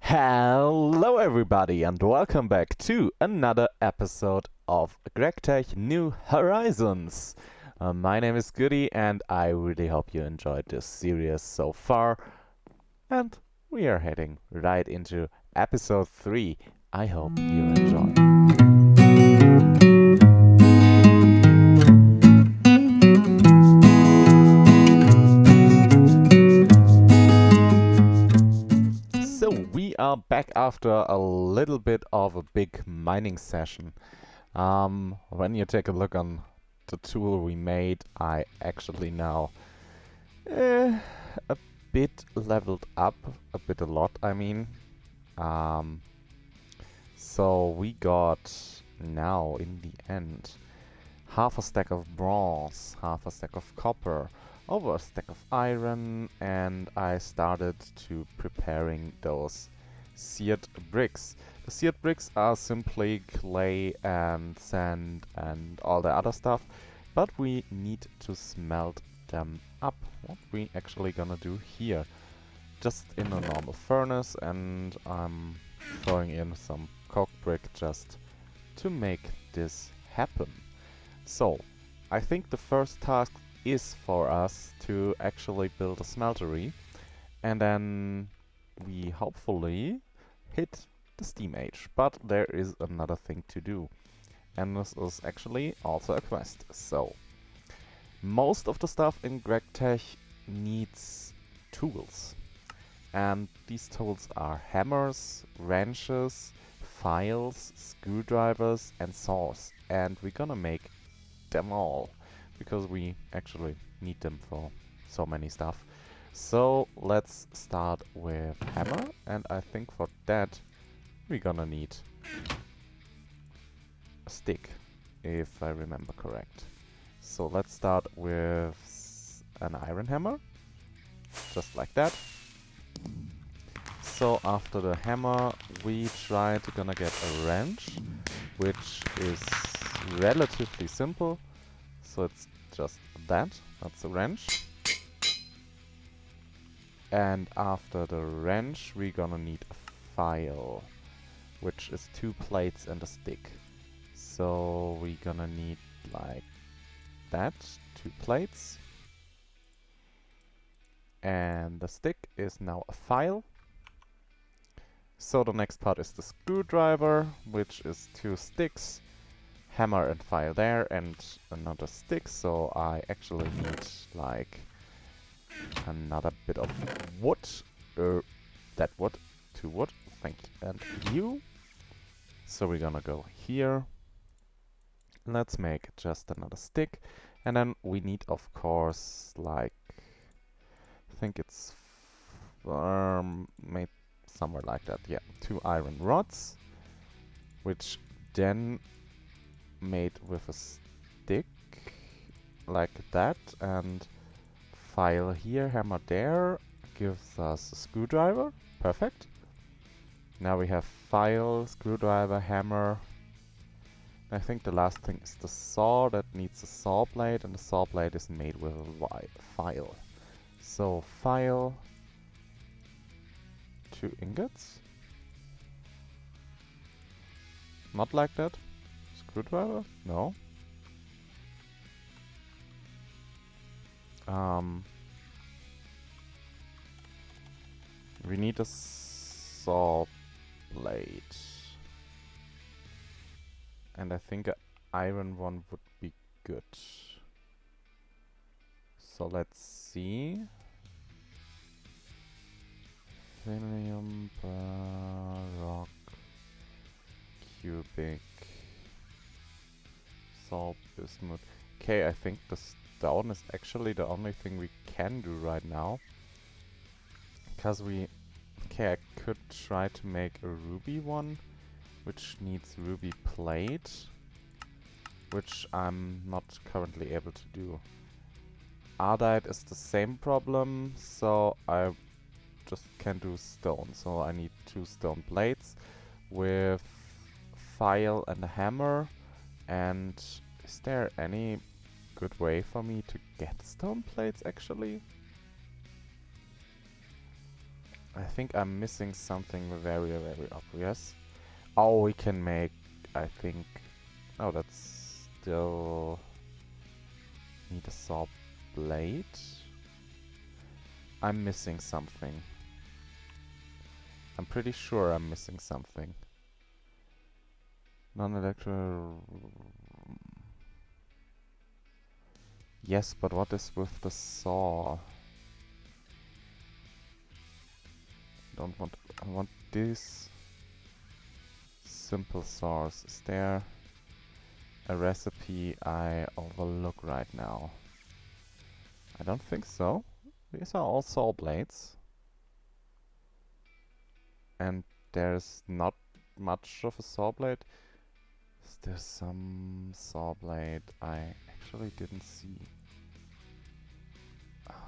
Hello everybody and welcome back to another episode of GTNH New Horizons. My name is Goody and I really hope you enjoyed this series so far. And we are heading right into episode 3. I hope you enjoy. So we are back after a little bit of a big mining session. When you take a look on the tool we made, I actually now a bit leveled up, a lot I mean. Um, so we got now in the end half a stack of bronze, half a stack of copper, over a stack of iron, and I started to preparing those seared bricks. The seared bricks are simply clay and sand and all the other stuff, but we need to smelt them up. What we actually gonna do here? Just in a normal furnace, and I'm throwing in some coke brick just to make this happen. So, I think the first task is for us to actually build a smeltery, and then we hopefully hit the steam age. But there is another thing to do, and this is actually also a quest. So, most of the stuff in GTNH needs tools, and these tools are hammers, wrenches, files, screwdrivers, and saws, and we're gonna make them all because we actually need them for so many stuff. So let's start with hammer, and I think for that we're gonna need a stick, if I remember correct. So let's start with an iron hammer, just like that. So after the hammer we try to gonna get a wrench, which is relatively simple. So it's just that's a wrench. And after the wrench we're gonna need a file, which is 2 plates and a stick. So we're gonna need like that, 2 plates. And the stick is now a file. So the next part is the screwdriver, which is 2 sticks, hammer and file there, and another stick. So I actually need like another bit of wood. That wood, 2 wood, thank you, and you. So we're gonna go here. Let's make just another stick, and then we need, of course, like I think it's made somewhere like that. Yeah, 2 iron rods, which then made with a stick like that, and file here, hammer there, gives us a screwdriver. Perfect. Now we have file, screwdriver, hammer. I think the last thing is the saw that needs a saw blade, and the saw blade is made with a file. So file, 2 ingots. Not like that. Screwdriver? No. We need a saw blade. And I think an iron one would be good. So let's see. Thallium, rock, cubic, salt, bismuth. Okay, I think the stone is actually the only thing we can do right now. Because okay, I could try to make a ruby one, which needs ruby plate, which I'm not currently able to do. Ardite is the same problem, so I just can do stone. So I need 2 stone plates with file and a hammer. And is there any good way for me to get stone plates actually? I think I'm missing something very, very obvious. Oh, we can make, I think... Oh, that's still... Need a saw blade? I'm missing something. I'm pretty sure I'm missing something. Non-electrical... Yes, but what is with the saw? Don't want... I want this... Simple saws. Is there a recipe I overlook right now? I don't think so. These are all saw blades. And there's not much of a saw blade. Is there some saw blade I actually didn't see?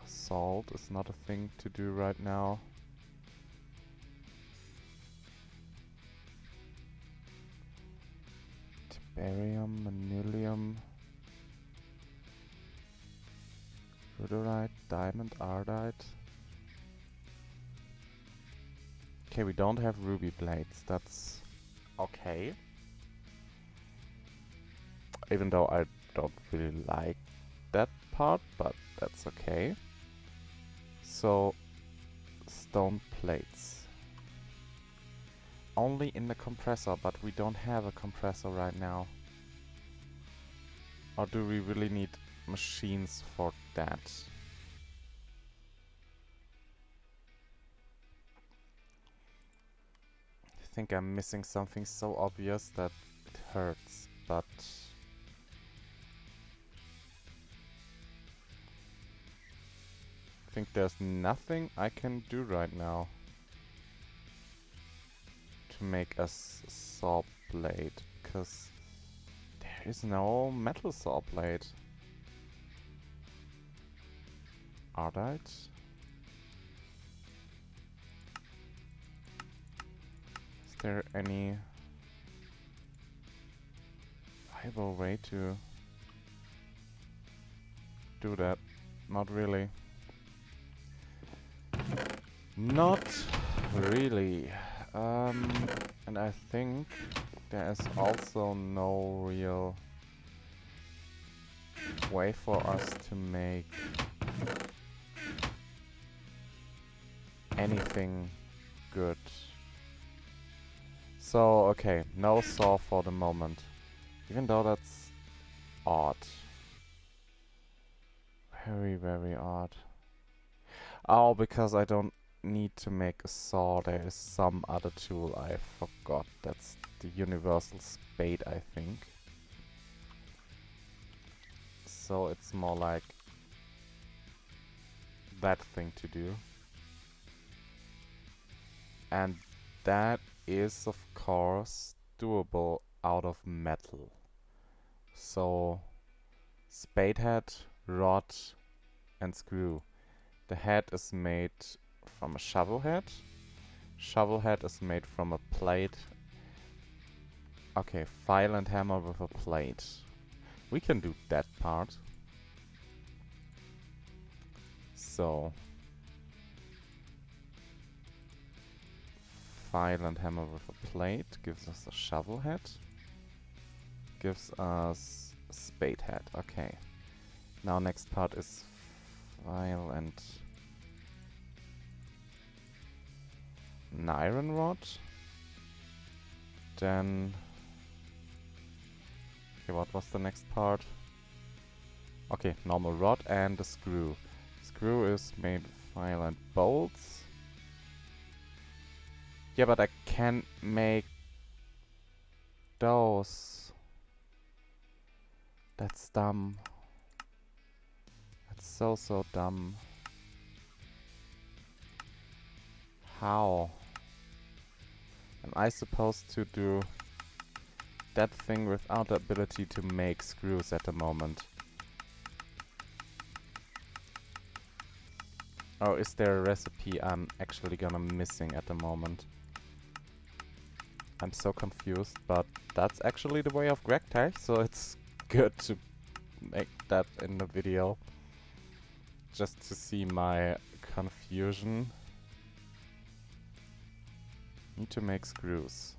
Salt is not a thing to do right now. Barium, manilium, rudolite, diamond, ardite. Okay, we don't have ruby blades. That's okay. Even though I don't really like that part, but that's okay. So, stone plates. Only in the compressor, but we don't have a compressor right now. Or do we really need machines for that? I think I'm missing something so obvious that it hurts, but... I think there's nothing I can do right now to make a saw blade, because there is no metal saw blade. Ardite? Is there any viable way to do that? Not really. Not really. And I think there is also no real way for us to make anything good. So, okay, no saw for the moment. Even though that's odd. Very, very odd. Oh, because I don't need to make a saw, there is some other tool I forgot. That's the universal spade, I think. So it's more like that thing to do. And that is, of course, doable out of metal. So, spade head, rod, and screw. The head is made from a shovel head. Shovel head is made from a plate. Okay, file and hammer with a plate. We can do that part. So, file and hammer with a plate gives us a shovel head. Gives us a spade head. Okay. Now next part is file and an iron rod. Then... Okay, what was the next part? Okay, normal rod and a screw. Screw is made with file and bolts. Yeah, but I can't make those. That's dumb. That's so dumb. How? Am I supposed to do that thing without the ability to make screws at the moment? Or is there a recipe I'm actually gonna missing at the moment? I'm so confused, but that's actually the way of GTNH, so it's good to make that in the video. Just to see my confusion. Need to make screws.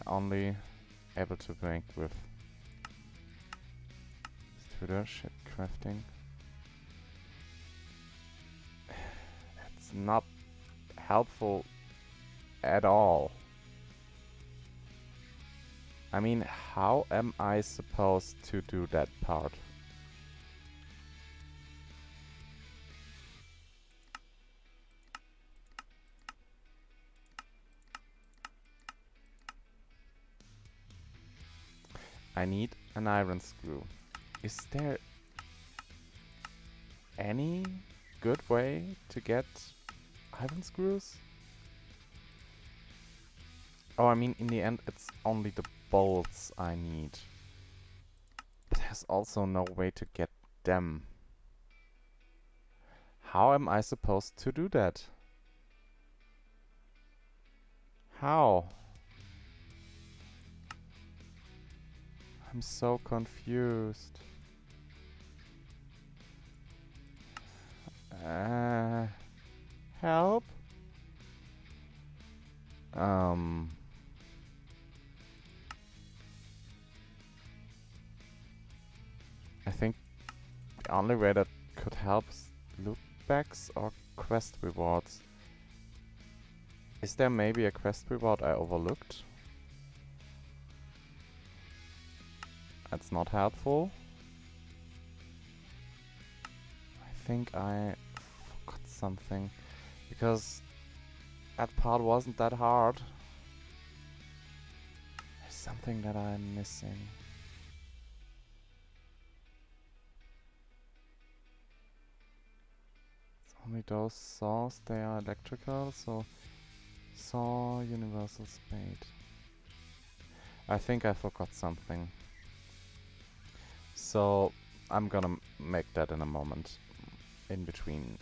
Only able to make with extruder, shit, crafting. It's not helpful at all. I mean, how am I supposed to do that part? I need an iron screw. Is there any good way to get iron screws? Oh, I mean, in the end, it's only the bolts I need. But there's also no way to get them. How am I supposed to do that? How? I'm so confused. Help? I think the only way that could help is loot bags or quest rewards. Is there maybe a quest reward I overlooked? That's not helpful. I think I forgot something. Because that part wasn't that hard. There's something that I'm missing. It's only those saws, they are electrical, so saw, universal spade. I think I forgot something. So I'm gonna make that in a moment, in between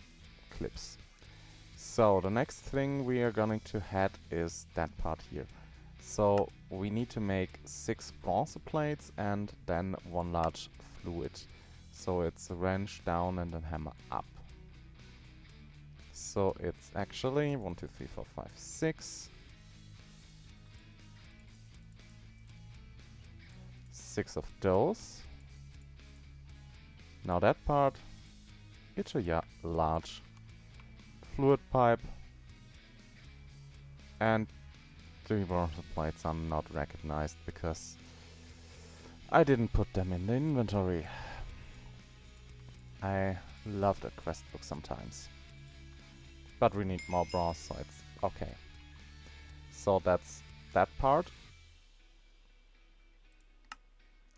clips. So the next thing we are going to head is that part here. So we need to make 6 bronze plates and then 1 large fluid. So it's a wrench down and then hammer up. So it's actually 1, 2, 3, 4, 5, 6. 6 of those. Now that part, it's a large fluid pipe, and the universal plates are not recognized because I didn't put them in the inventory. I love the quest book sometimes. But we need more bronze, so it's okay. So that's that part.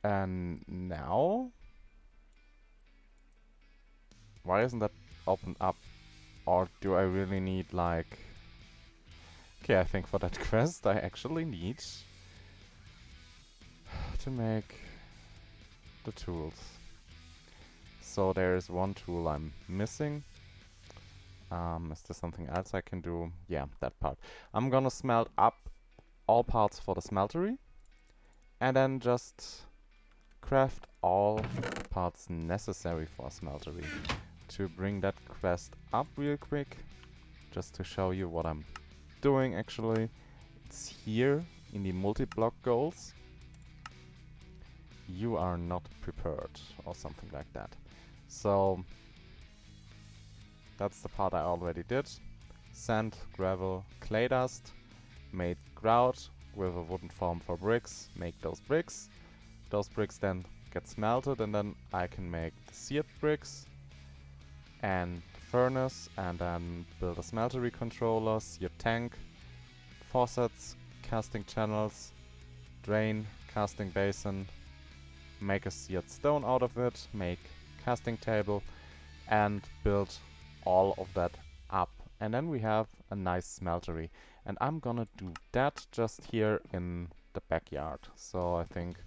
And now... why isn't that opened up? Or do I really need like... okay, I think for that quest I actually need to make the tools. So there's one tool I'm missing. Is there something else I can do? Yeah, that part. I'm gonna smelt up all parts for the smeltery. And then just craft all parts necessary for a smeltery. To bring that quest up real quick, just to show you what I'm doing actually. It's here in the multi-block goals. You are not prepared or something like that. So that's the part I already did. Sand, gravel, clay dust, made grout with a wooden form for bricks, make those bricks. Those bricks then get smelted and then I can make the seared bricks and furnace, and then build a smeltery controller, seared tank, faucets, casting channels, drain, casting basin, make a seared stone out of it, make casting table, and build all of that up. And then we have a nice smeltery. And I'm gonna do that just here in the backyard. So I think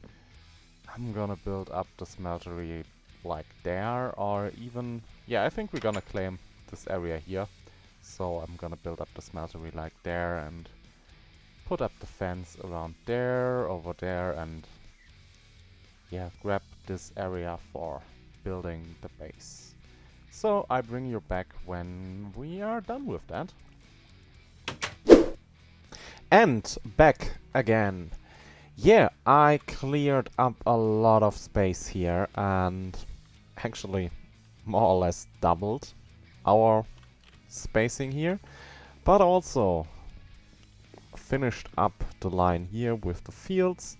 I'm gonna build up the smeltery like there, or even... yeah, I think we're gonna claim this area here. So I'm gonna build up the smeltery like there and put up the fence around there, over there, and yeah, grab this area for building the base. So I bring you back when we are done with that. And back again. Yeah, I cleared up a lot of space here and actually more or less doubled our spacing here, but also finished up the line here with the fields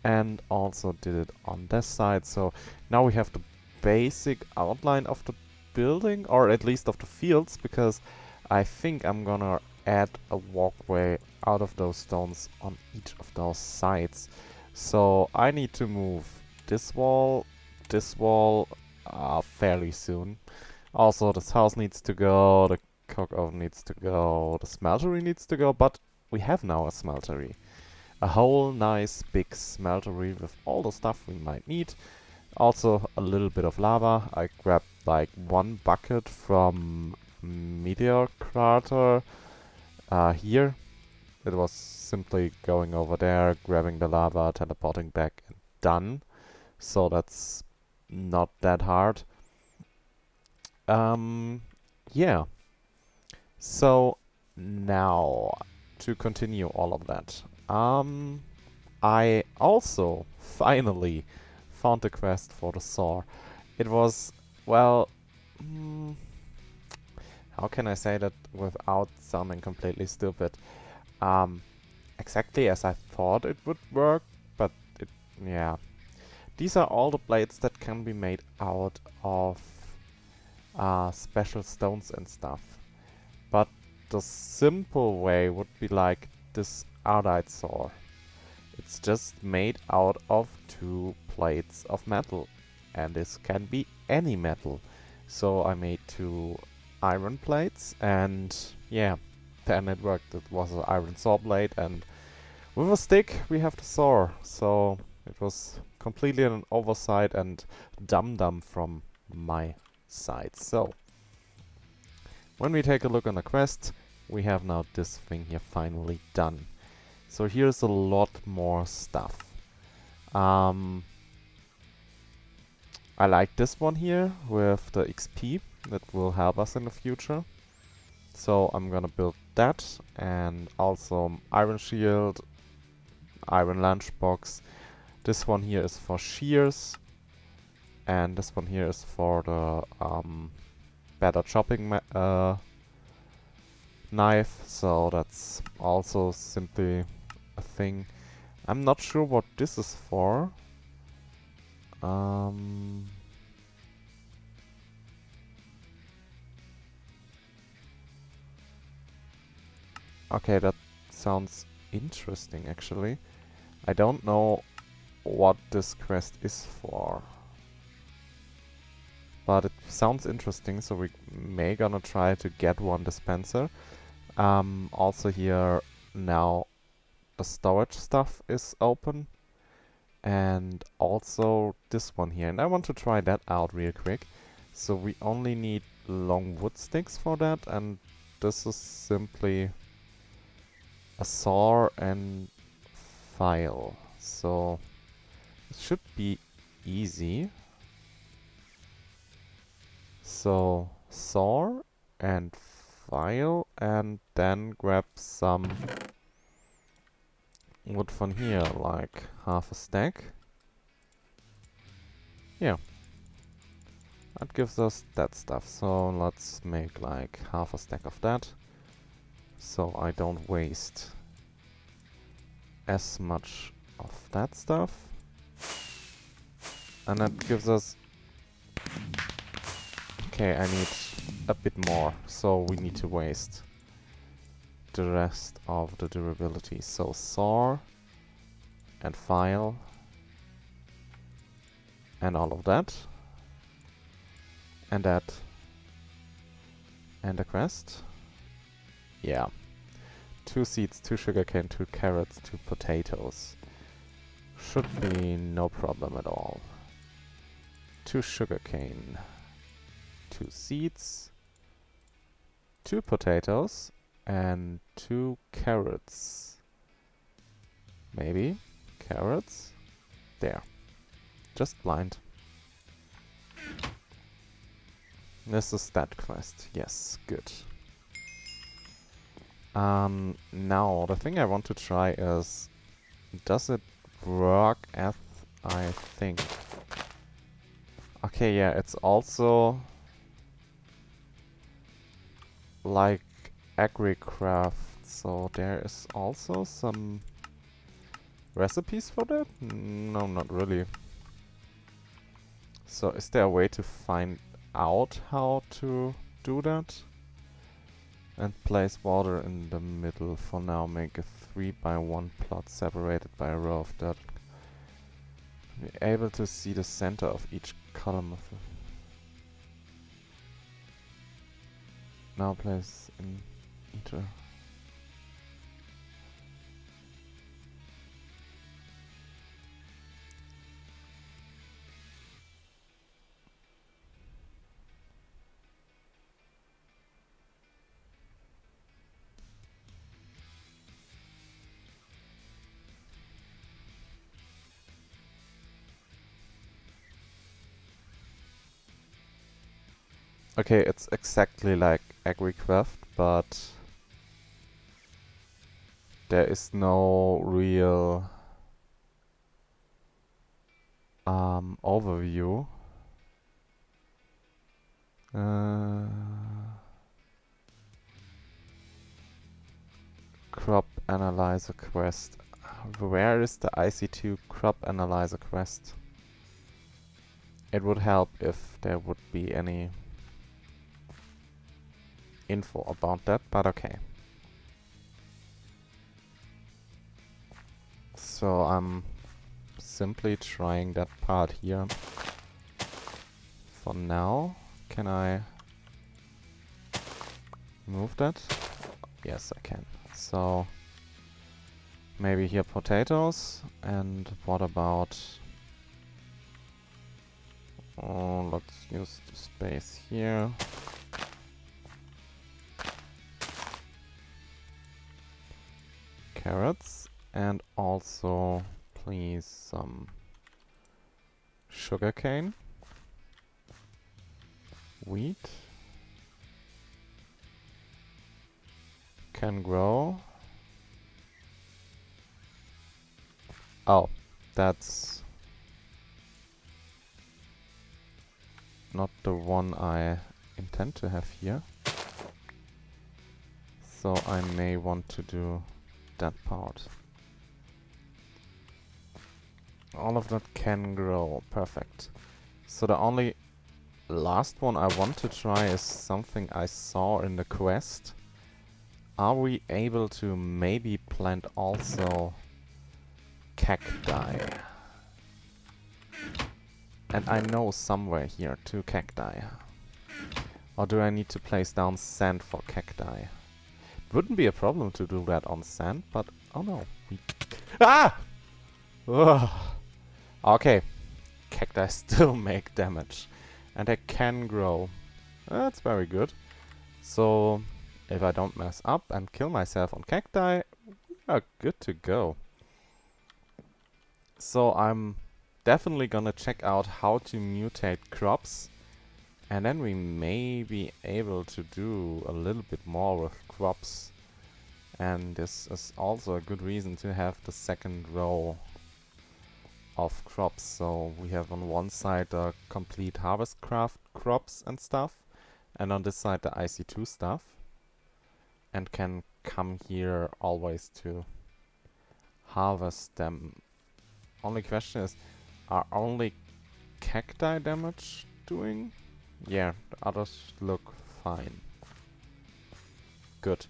and also did it on this side. So now we have the basic outline of the building, or at least of the fields, because I think I'm gonna add a walkway out of those stones on each of those sides. So I need to move this wall fairly soon. Also, this house needs to go, the cook oven needs to go, the smeltery needs to go, but we have now a smeltery. A whole nice big smeltery with all the stuff we might need. Also a little bit of lava. I grabbed like one bucket from meteor crater here. It was simply going over there, grabbing the lava, teleporting back, and done. So that's not that hard. Yeah. So now to continue all of that. I also finally found the quest for the saw. It was, well, how can I say that without sounding completely stupid? Exactly as I thought it would work, but yeah. These are all the blades that can be made out of special stones and stuff. But the simple way would be like this Ardite saw. It's just made out of 2 plates of metal. And this can be any metal. So I made 2 iron plates and yeah, then it worked. It was an iron saw blade and with a stick we have the saw. So it was completely an oversight and dumb from my side. So when we take a look on the quest, we have now this thing here finally done. So here's a lot more stuff. I like this one here with the XP. That will help us in the future. So I'm gonna build that and also iron shield, iron lunchbox. This one here is for shears. And this one here is for the better chopping knife. So that's also simply a thing. I'm not sure what this is for. Okay, that sounds interesting actually. I don't know what this quest is for. But it sounds interesting, so we may gonna try to get one dispenser. Also here now the storage stuff is open. And also this one here. And I want to try that out real quick. So we only need long wood sticks for that. And this is simply a saw and file. So it should be easy. So saw and file and then grab some wood from here, like half a stack. Yeah. That gives us that stuff. So let's make like half a stack of that. So I don't waste as much of that stuff. And that gives us... Okay, I need a bit more. So we need to waste the rest of the durability. So saw and file and all of that. And that. And the quest. Yeah. 2 seeds, 2 sugarcane, 2 carrots, 2 potatoes. Should be no problem at all. 2 sugarcane, 2 seeds, 2 potatoes, and 2 carrots. Maybe carrots? There. Just blind. This is that quest. Yes, good. Now, the thing I want to try is, does it work as I think? Okay, yeah, it's also like AgriCraft, so there is also some recipes for that? No, not really. So is there a way to find out how to do that? And place water in the middle. For now, make a 3x1 plot separated by a row of dirt. Be able to see the center of each column of the. Now place in each. Okay, it's exactly like AgriCraft, but there is no real overview. Crop Analyzer quest. Where is the IC2 Crop Analyzer quest? It would help if there would be any info about that, but okay. So I'm simply trying that part here. For now, can I move that? Yes, I can. So maybe here potatoes, and what about... Oh, let's use the space here. Carrots, and also please some sugarcane, wheat, can grow. Oh, that's not the one I intend to have here. So I may want to do that part. All of that can grow. Perfect. So the only last one I want to try is something I saw in the quest. Are we able to maybe plant also cacti? And I know somewhere here 2 cacti. Or do I need to place down sand for cacti? Wouldn't be a problem to do that on sand, but oh no. Ah! Ugh. Okay. Cacti still make damage. And they can grow. That's very good. So, if I don't mess up and kill myself on cacti, we are good to go. So I'm definitely gonna check out how to mutate crops. And then we may be able to do a little bit more with crops. And this is also a good reason to have the second row of crops. So we have on one side the complete harvest craft crops and stuff, and on this side the IC2 stuff, and can come here always to harvest them. Only question is, are only cacti damage doing? Yeah, the others look fine. Good.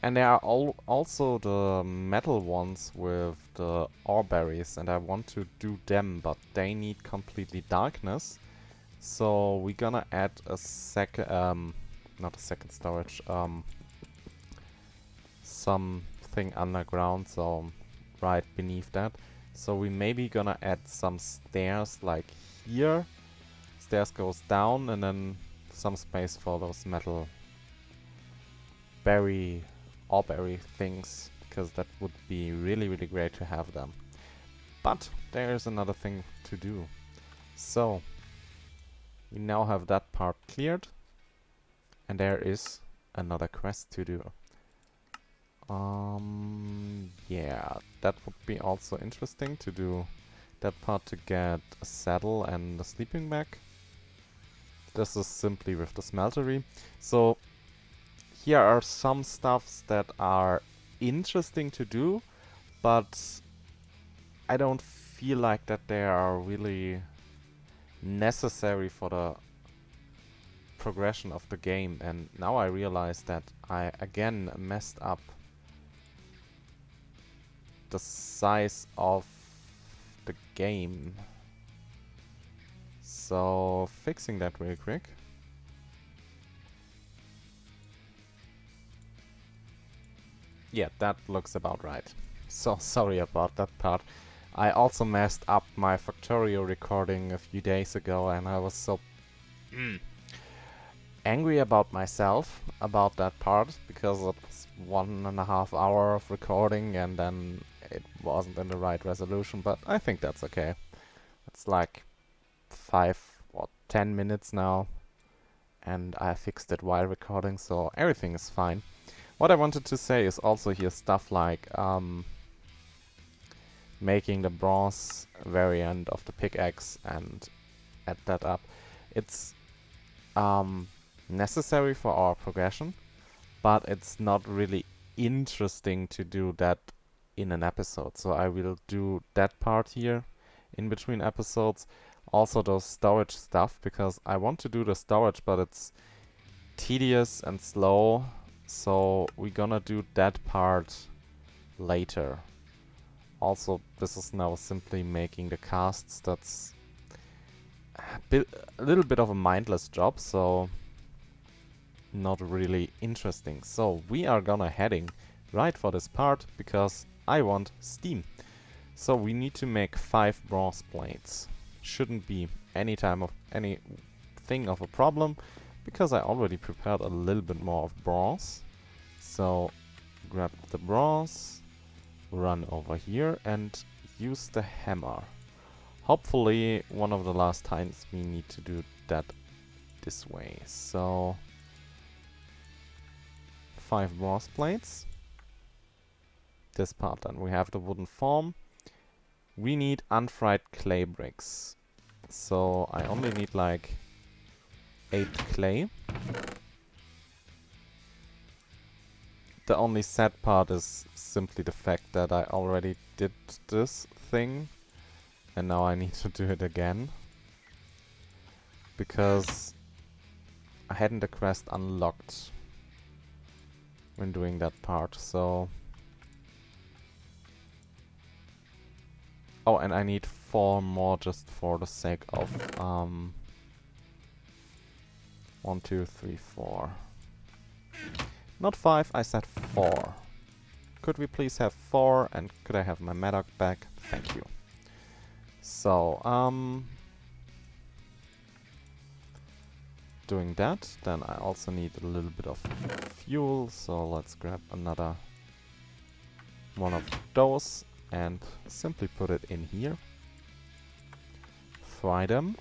And there are also the metal ones with the ore berries, and I want to do them, but they need completely darkness. So we're gonna add a second, not a second storage, something underground, so right beneath that. So we maybe gonna add some stairs like here. Stairs goes down, and then some space for those metal ore berry things, because that would be really, really great to have them. But there is another thing to do. So we now have that part cleared. And there is another quest to do. Yeah, that would be also interesting to do that part to get a saddle and a sleeping bag. This is simply with the smeltery. So here are some stuffs that are interesting to do, but I don't feel like that they are really necessary for the progression of the game. And now I realize that I again messed up the size of the game. So fixing that real quick. Yeah, that looks about right. So sorry about that part. I also messed up my Factorio recording a few days ago, and I was so angry about myself about that part, because it was 1.5 hours of recording and then it wasn't in the right resolution, but I think that's okay. It's like 5 or 10 minutes now, and I fixed it while recording, so everything is fine. What I wanted to say is also here stuff like making the bronze variant of the pickaxe and add that up. It's necessary for our progression, but it's not really interesting to do that in an episode. So I will do that part here in between episodes. Also those storage stuff, because I want to do the storage, but it's tedious and slow. So we're gonna do that part later. Also, this is now simply making the casts. That's a little bit of a mindless job, so not really interesting. So we are gonna heading right for this part, because I want steam. So we need to make 5 bronze plates. Shouldn't be anything of a problem, because I already prepared a little bit more of bronze. So grab the bronze, run over here and use the hammer. Hopefully one of the last times we need to do that this way. So 5 bronze plates. This part then. We have the wooden form. We need unfried clay bricks. So I only need like 8 clay. The only sad part is simply the fact that I already did this thing and now I need to do it again, because I hadn't the quest unlocked when doing that part. So oh, and I need 4 more just for the sake of 1, 2, 3, 4. Not 5, I said 4. Could we please have 4, and could I have my Maddock back? Thank you. So, doing that, then I also need a little bit of fuel, so let's grab another one of those and simply put it in here. Fry them.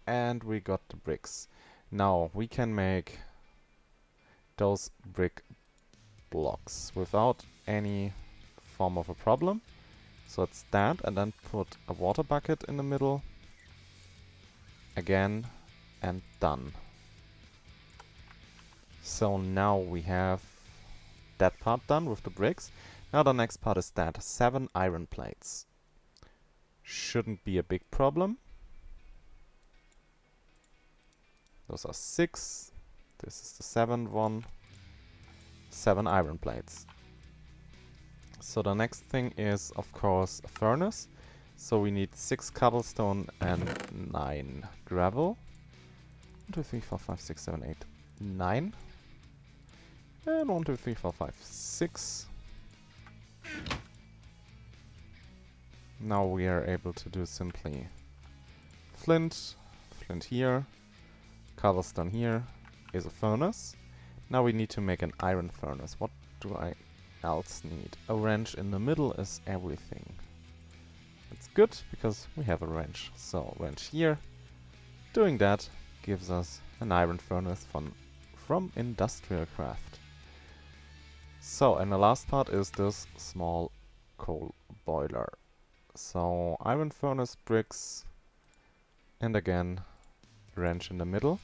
And we got the bricks. Now we can make those brick blocks without any form of a problem. So it's that, and then put a water bucket in the middle. Again, and done. So now we have that part done with the bricks. Now the next part is that 7 iron plates. Shouldn't be a big problem. Those are 6. This is the 7th one. 7 iron plates. So the next thing is, of course, a furnace. So we need 6 cobblestone and 9 gravel. 1, 2, 3, 4, 5, 6, 7, 8, 9. And 1, 2, 3, 4, 5, 6. Now we are able to do simply flint, flint here, cobblestone here is a furnace. Now we need to make an iron furnace. What do I else need? A wrench in the middle is everything. Let's that's good because we have a wrench. So wrench here. Doing that gives us an iron furnace from industrial craft. So, and the last part is this small coal boiler. So iron furnace bricks, and again wrench in the middle.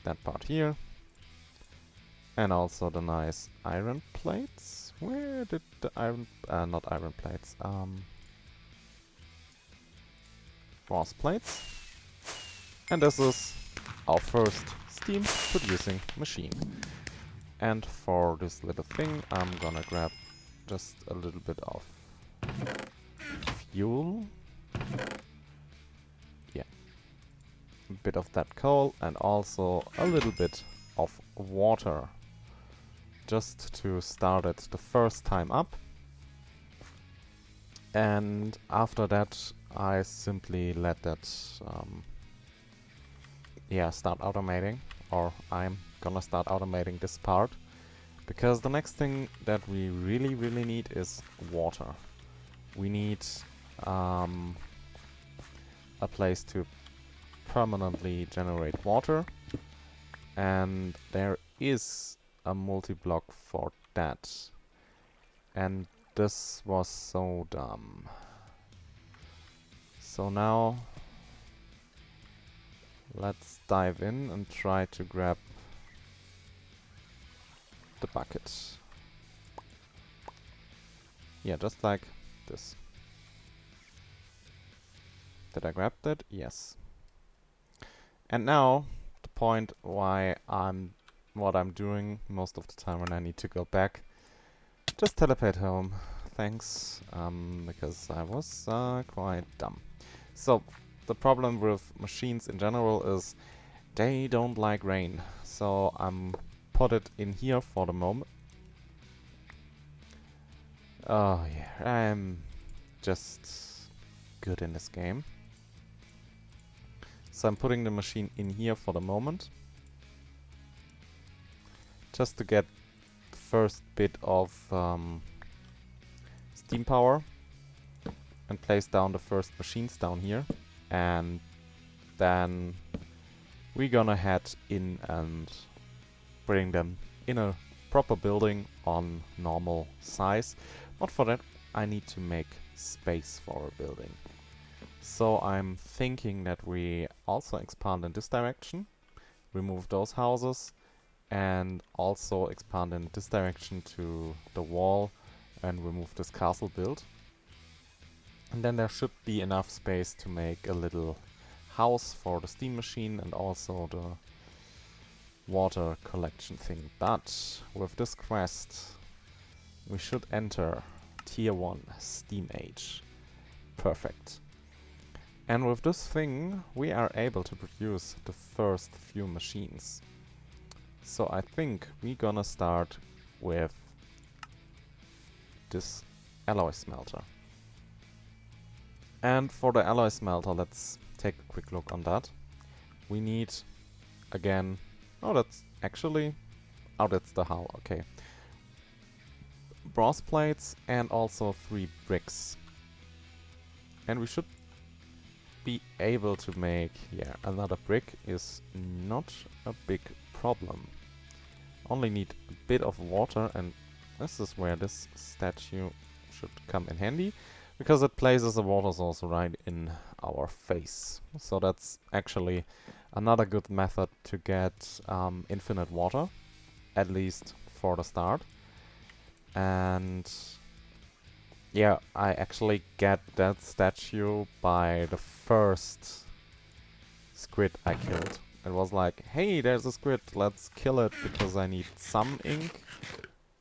That part here. And also the nice iron plates. Where did the iron... not iron plates. Brass plates. And this is our first steam producing machine. And for this little thing, I'm gonna grab just a little bit of fuel. Yeah. A bit of that coal and also a little bit of water. Just to start it the first time up. And after that, I simply let that start automating, or I'm gonna start automating this part, because the next thing that we really need is water. We need a place to permanently generate water, and there is a multi-block for that. And this was so dumb. So now let's dive in and try to grab the bucket. Yeah, just like this. Did I grab that? Yes. And now the point why what I'm doing most of the time when I need to go back. Just teleport home. Thanks. Because I was quite dumb. So the problem with machines in general is they don't like rain. So I'm put it in here for the moment. Oh yeah, I'm just good in this game. So I'm putting the machine in here for the moment. Just to get the first bit of steam power. And place down the first machines down here. And then we're gonna head in and bring them in a proper building on normal size. But for that I need to make space for a building. So I'm thinking that we also expand in this direction, remove those houses, and also expand in this direction to the wall and remove this castle build. And then there should be enough space to make a little house for the steam machine and also the water collection thing. But with this quest we should enter Tier 1 Steam Age. Perfect. And with this thing we are able to produce the first few machines. So I think we're gonna start with this alloy smelter. And for the alloy smelter, let's take a quick look on that. We need, again, that's the hull, okay. Brass plates and also 3 bricks. And we should be able to make, another brick is not a big problem. Only need a bit of water, and this is where this statue should come in handy. Because it places the water source right in our face. So that's actually another good method to get infinite water. At least for the start. And yeah, I actually get that statue by the first squid I killed. It was like, hey, there's a squid, let's kill it because I need some ink.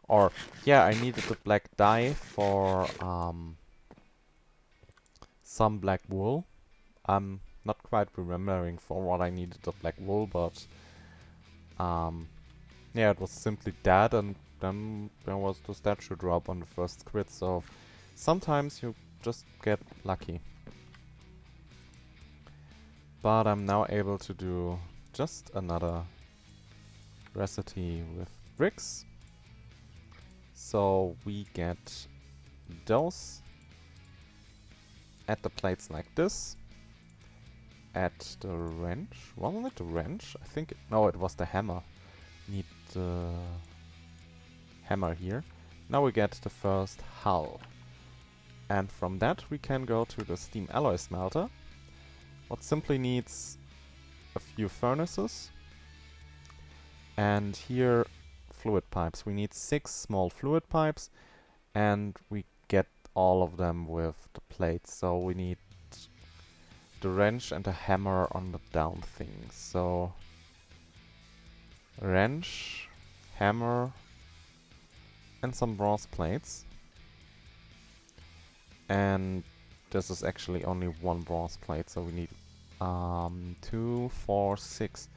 Or, yeah, I needed the black dye for some black wool. I'm not quite remembering for what I needed the black wool, but yeah, it was simply that, and then there was the statue drop on the first squid, so sometimes you just get lucky. But I'm now able to do just another recipe with bricks. So we get those add the plates like this. Add the wrench. Wasn't it the wrench? I think no, it was the hammer. Need the hammer here. Now we get the first hull. And from that we can go to the steam alloy smelter. What simply needs a few furnaces. And here fluid pipes. We need 6 small fluid pipes. And we get all of them with the plates. So we need the wrench and the hammer on the down thing. So wrench, hammer, and some bronze plates. And this is actually only 1 bronze plate, so we need 2, 4, 6,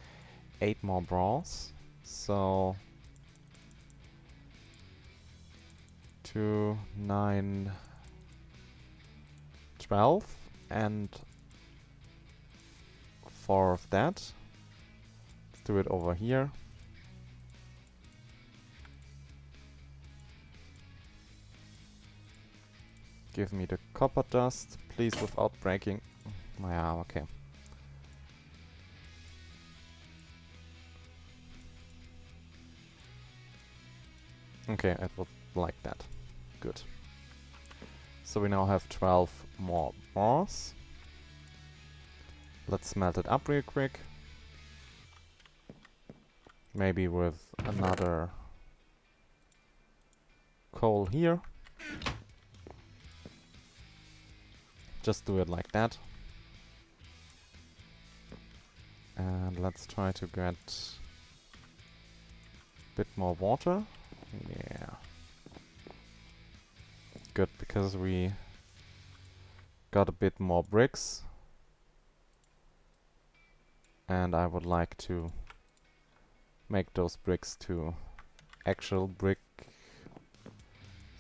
8 more bronze. So 2, 9, 12, and 4 of that. Let's do it over here. Give me the copper dust, please, without breaking. Yeah, okay. Okay, it was like that. Good. So we now have 12 more bronze. Let's smelt it up real quick. Maybe with another coal here. Just do it like that. And let's try to get a bit more water. Yeah. Good, because we got a bit more bricks. And I would like to make those bricks to actual brick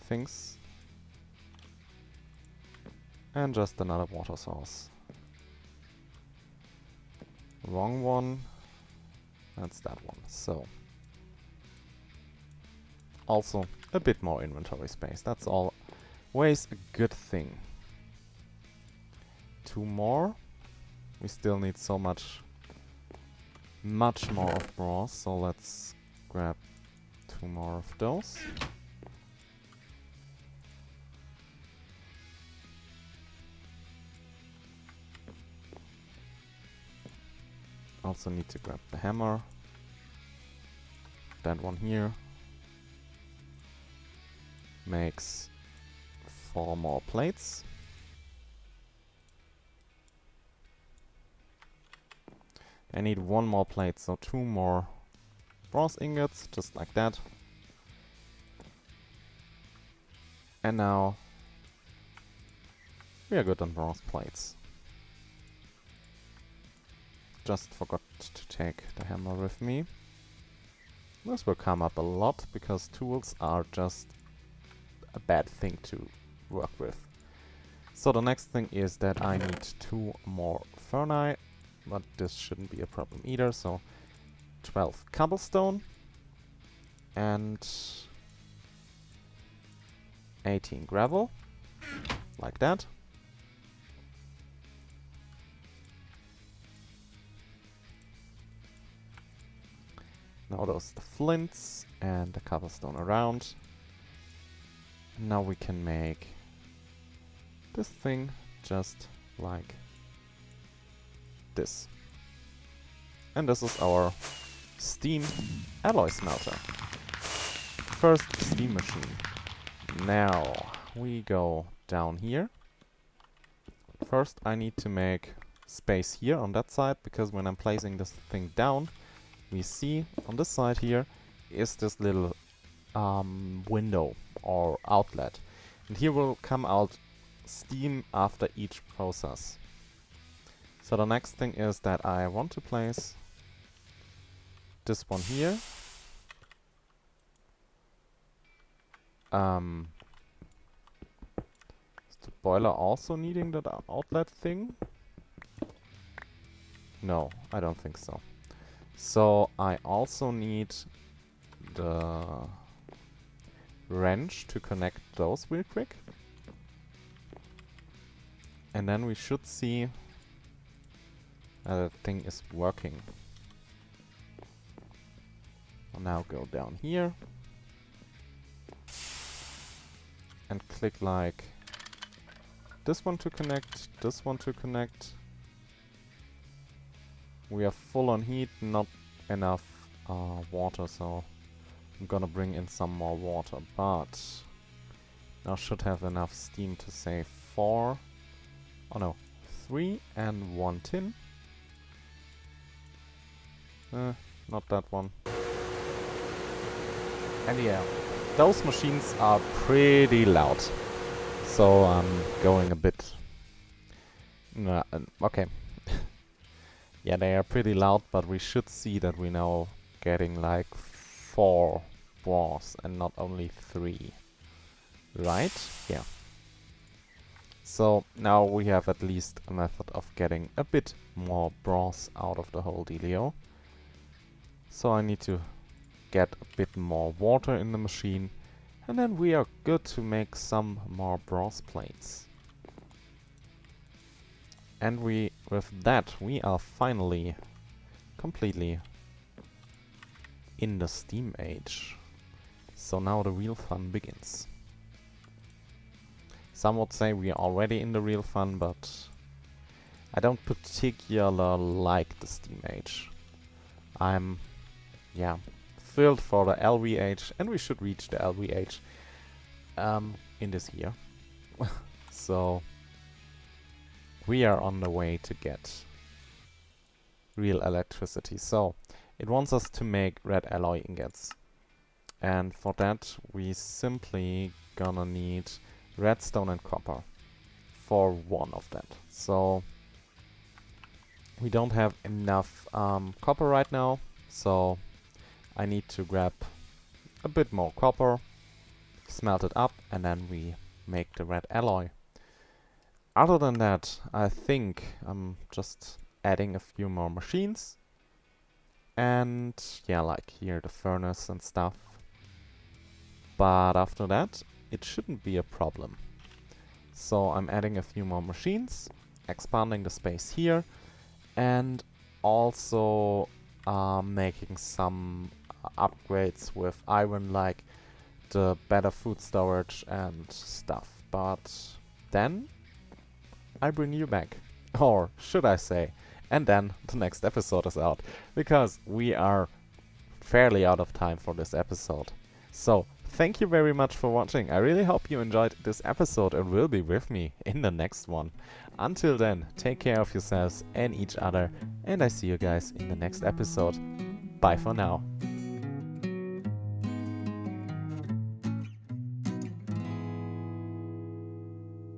things. And just another water source. Wrong one. That's that one. So. Also, a bit more inventory space. That's always a good thing. 2 more. We still need so much more of bronze. So let's grab 2 more of those. Also need to grab the hammer. That one here makes 4 more plates. I need 1 more plate, so 2 more bronze ingots, just like that. And now we are good on bronze plates. Just forgot to take the hammer with me. This will come up a lot, because tools are just a bad thing to work with. So the next thing is that I need 2 more ferni, but this shouldn't be a problem either. So 12 cobblestone and 18 gravel, like that. Now those the flints and the cobblestone around. Now we can make this thing just like this. And this is our steam alloy smelter. First steam machine. Now we go down here. First I need to make space here on that side, because when I'm placing this thing down, we see on this side here is this little window or outlet, and here will come out steam after each process. So the next thing is that I want to place this one here. Is the boiler also needing that outlet thing? No, I don't think so. So I also need the wrench to connect those real quick. And then we should see that thing is working. I'll now go down here and click like this one to connect, this one to connect. We are full on heat, not enough water, so I'm gonna bring in some more water, but now should have enough steam to say 4, oh no, 3 and 1 tin. Not that one. And yeah, those machines are pretty loud. So I'm going a bit... okay. Yeah, they are pretty loud, but we should see that we're now getting like 4 bars and not only 3. Right? Yeah. So now we have at least a method of getting a bit more bronze out of the whole dealio. So I need to get a bit more water in the machine, and then we are good to make some more bronze plates. And with that, we are finally completely in the steam age. So now the real fun begins. Some would say we are already in the real fun, but I don't particularly like the steam age. I'm, yeah, thrilled for the LVH, and we should reach the LVH in this year. So we are on the way to get real electricity. So it wants us to make red alloy ingots, and for that we simply gonna need redstone and copper for one of that. So we don't have enough copper right now, so I need to grab a bit more copper, smelt it up, and then we make the red alloy. Other than that, I think I'm just adding a few more machines. And yeah, like here the furnace and stuff. But after that, it shouldn't be a problem. So I'm adding a few more machines, expanding the space here, and also making some upgrades with iron, like the better food storage and stuff. But then I bring you back, or should I say, and then the next episode is out, because we are fairly out of time for this episode. So thank you very much for watching. I really hope you enjoyed this episode and will be with me in the next one. Until then, take care of yourselves and each other, and I see you guys in the next episode. Bye for now.